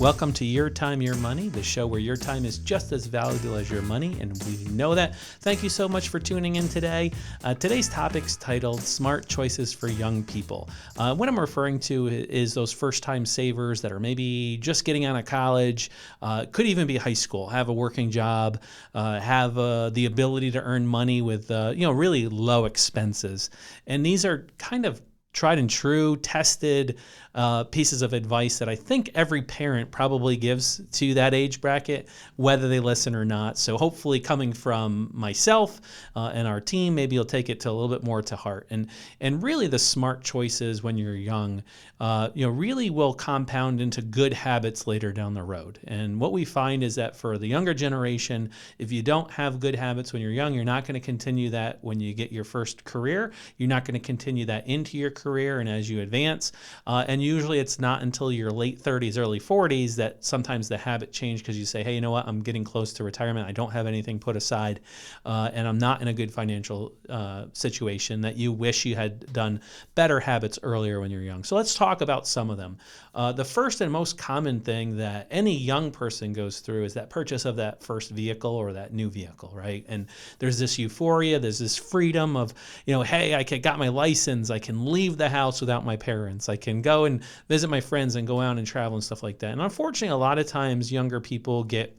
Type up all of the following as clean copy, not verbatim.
Welcome to Your Time, Your Money, the show where your time is just as valuable as your money, and we know that. Thank you so much for tuning in today. Today's topic's titled Smart Choices for Young People. What I'm referring to is those first-time savers that are maybe just getting out of college, could even be high school, have a working job, have the ability to earn money with really low expenses. And these are kind of tried and true, tested pieces of advice that I think every parent probably gives to that age bracket, whether they listen or not. So hopefully coming from myself and our team, maybe you'll take it to a little bit more to heart. And really the smart choices when you're young, really will compound into good habits later down the road. And what we find is that for the younger generation, if you don't have good habits when you're young, you're not going to continue that when you get your first career. You're not going to continue that into your career and as you advance. And usually it's not until your late 30s, early 40s that sometimes the habit change because you say, hey, you know what? I'm getting close to retirement. I don't have anything put aside, and I'm not in a good financial situation, that you wish you had done better habits earlier when you're young. So let's talk about some of them. The first and most common thing that any young person goes through is that purchase of that first vehicle or that new vehicle, right? And there's this euphoria, there's this freedom of, hey, I got my license, I can leave the house without my parents, I can go and visit my friends and go out and travel and stuff like that. And unfortunately, a lot of times younger people get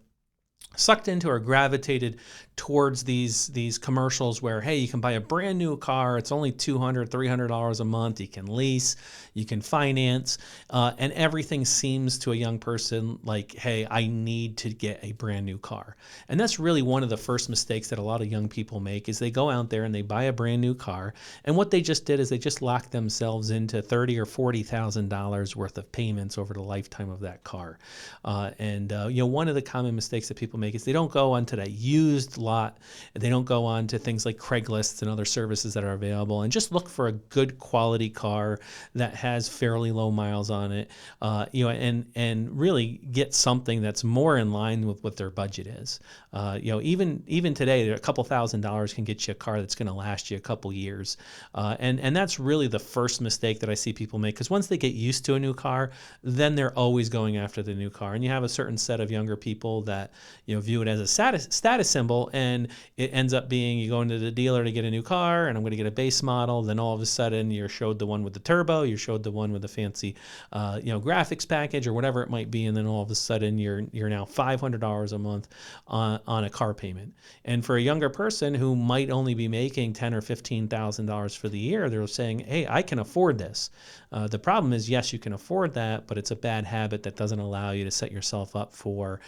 sucked into or gravitated towards these commercials where, hey, you can buy a brand new car. It's only $200, $300 a month. You can lease, you can finance, and everything seems to a young person like, hey, I need to get a brand new car. And that's really one of the first mistakes that a lot of young people make is they go out there and they buy a brand new car. And what they just did is they just locked themselves into $30,000 or $40,000 worth of payments over the lifetime of that car. One of the common mistakes that people make is they don't go onto that used lot. They don't go on to things like Craigslist and other services that are available and just look for a good quality car that has fairly low miles on it, and really get something that's more in line with what their budget is. Even today, a couple $1,000s can get you a car that's going to last you a couple years. And that's really the first mistake that I see people make, because once they get used to a new car, then they're always going after the new car. And you have a certain set of younger people that view it as a status symbol, and it ends up being you go into the dealer to get a new car, and I'm going to get a base model. Then all of a sudden you're showed the one with the turbo, you're showed the one with the fancy, graphics package or whatever it might be, and then all of a sudden you're now $500 a month on a car payment. And for a younger person who might only be making $10,000 or $15,000 for the year, they're saying, hey, I can afford this. The problem is, yes, you can afford that, but it's a bad habit that doesn't allow you to set yourself up for,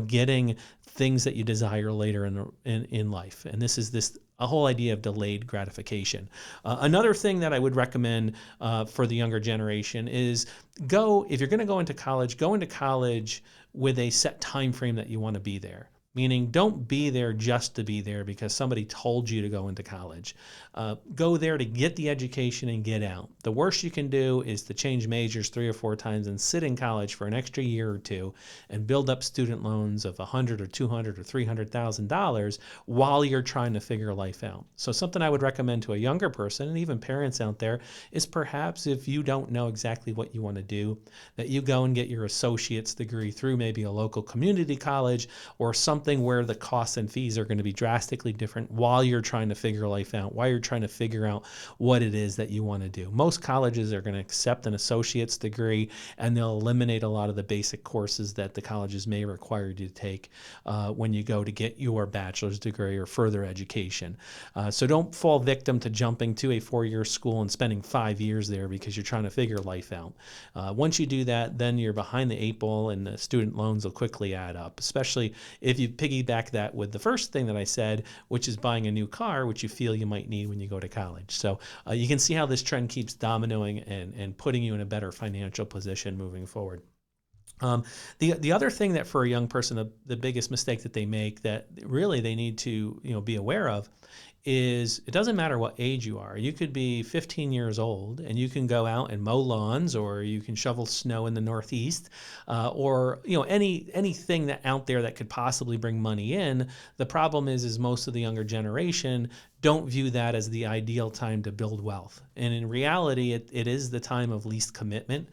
getting things that you desire later in life. And this is a whole idea of delayed gratification. Another thing that I would recommend for the younger generation is if you're going to go into college with a set time frame that you want to be there. Meaning, don't be there just to be there because somebody told you to go into college. Go there to get the education and get out. The worst you can do is to change majors 3 or 4 times and sit in college for an extra year or two and build up student loans of $100,000 or $200,000 or $300,000 while you're trying to figure life out. So something I would recommend to a younger person, and even parents out there, is perhaps if you don't know exactly what you want to do, that you go and get your associate's degree through maybe a local community college or something where the costs and fees are going to be drastically different while you're trying to figure life out, while you're trying to figure out what it is that you want to do. Most colleges are going to accept an associate's degree, and they'll eliminate a lot of the basic courses that the colleges may require you to take when you go to get your bachelor's degree or further education. So don't fall victim to jumping to a 4-year school and spending 5 years there because you're trying to figure life out. Once you do that, then you're behind the 8 ball, and the student loans will quickly add up, especially if you piggyback that with the first thing that I said, which is buying a new car, which you feel you might need when you go to college. So you can see how this trend keeps dominoing and putting you in a better financial position moving forward. The other thing that for a young person, the biggest mistake that they make that really they need to be aware of is it doesn't matter what age you are. You could be 15 years old and you can go out and mow lawns, or you can shovel snow in the Northeast, or anything that out there that could possibly bring money in. The problem is most of the younger generation don't view that as the ideal time to build wealth. And in reality, it is the time of least commitment.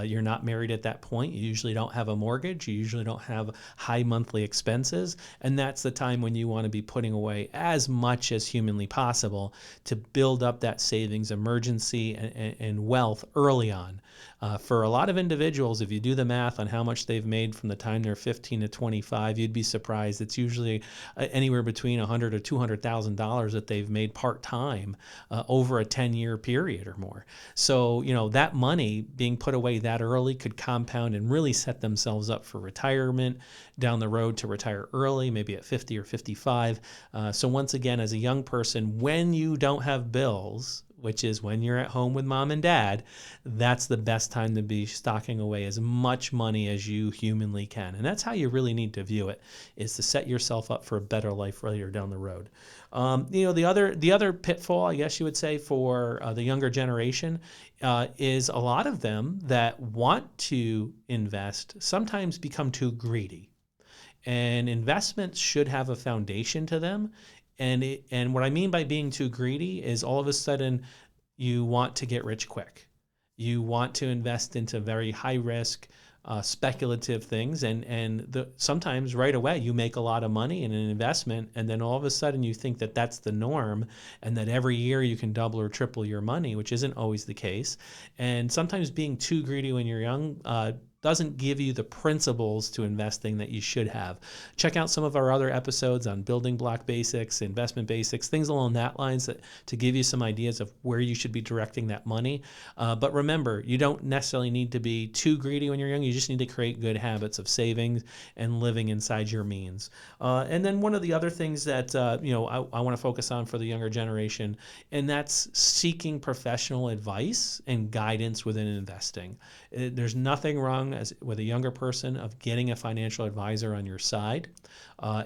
You're not married at that point. You usually don't have a mortgage. You usually don't have high monthly expenses. And that's the time when you want to be putting away as much as humanly possible to build up that savings, emergency, and wealth early on. For a lot of individuals, if you do the math on how much they've made from the time they're 15 to 25, you'd be surprised. It's usually anywhere between $100,000 or $200,000 that they've made part-time over a 10-year period or more. So, that money being put away that early could compound and really set themselves up for retirement down the road, to retire early, maybe at 50 or 55. So once again, as a young person, when you don't have bills, which is when you're at home with mom and dad, that's the best time to be stocking away as much money as you humanly can. And that's how you really need to view it, is to set yourself up for a better life later down the road. The other pitfall, I guess you would say, for the younger generation is a lot of them that want to invest sometimes become too greedy. And investments should have a foundation to them. And what I mean by being too greedy is all of a sudden you want to get rich quick. You want to invest into very high risk, speculative things. And sometimes right away you make a lot of money in an investment, and then all of a sudden you think that that's the norm and that every year you can double or triple your money, which isn't always the case. And sometimes being too greedy when you're young doesn't give you the principles to investing that you should have. Check out some of our other episodes on building block basics, investment basics, things along that lines to give you some ideas of where you should be directing that money. But remember, you don't necessarily need to be too greedy when you're young. You just need to create good habits of savings and living inside your means. And then one of the other things that I want to focus on for the younger generation, and that's seeking professional advice and guidance within investing. There's nothing wrong with a younger person of getting a financial advisor on your side,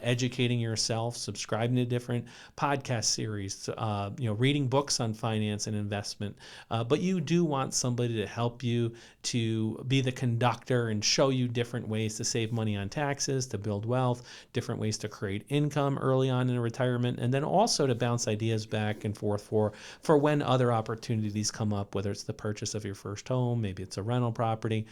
educating yourself, subscribing to different podcast series, reading books on finance and investment. But you do want somebody to help you to be the conductor and show you different ways to save money on taxes, to build wealth, different ways to create income early on in retirement, and then also to bounce ideas back and forth for when other opportunities come up, whether it's the purchase of your first home, maybe it's a rental property,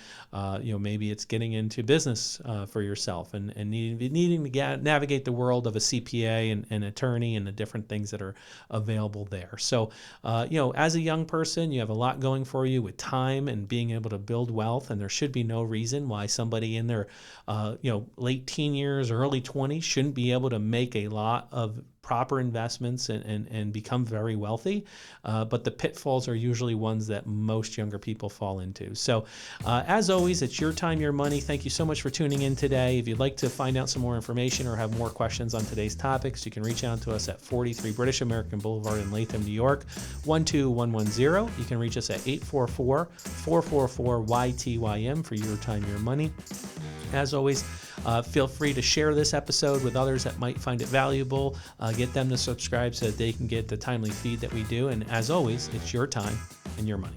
maybe it's getting into business for yourself and needing to navigate the world of a CPA and attorney and the different things that are available there. So, as a young person, you have a lot going for you with time and being able to build wealth, and there should be no reason why somebody in their, late teen years, early 20s shouldn't be able to make a lot of proper investments and become very wealthy. But the pitfalls are usually ones that most younger people fall into. So as always, it's your time, your money. Thank you so much for tuning in today. If you'd like to find out some more information or have more questions on today's topics, you can reach out to us at 43 British American Boulevard in Latham, New York, 12110. You can reach us at 844-444-YTYM for your time, your money. As always, feel free to share this episode with others that might find it valuable. Get them to subscribe so that they can get the timely feed that we do. And as always, it's your time and your money.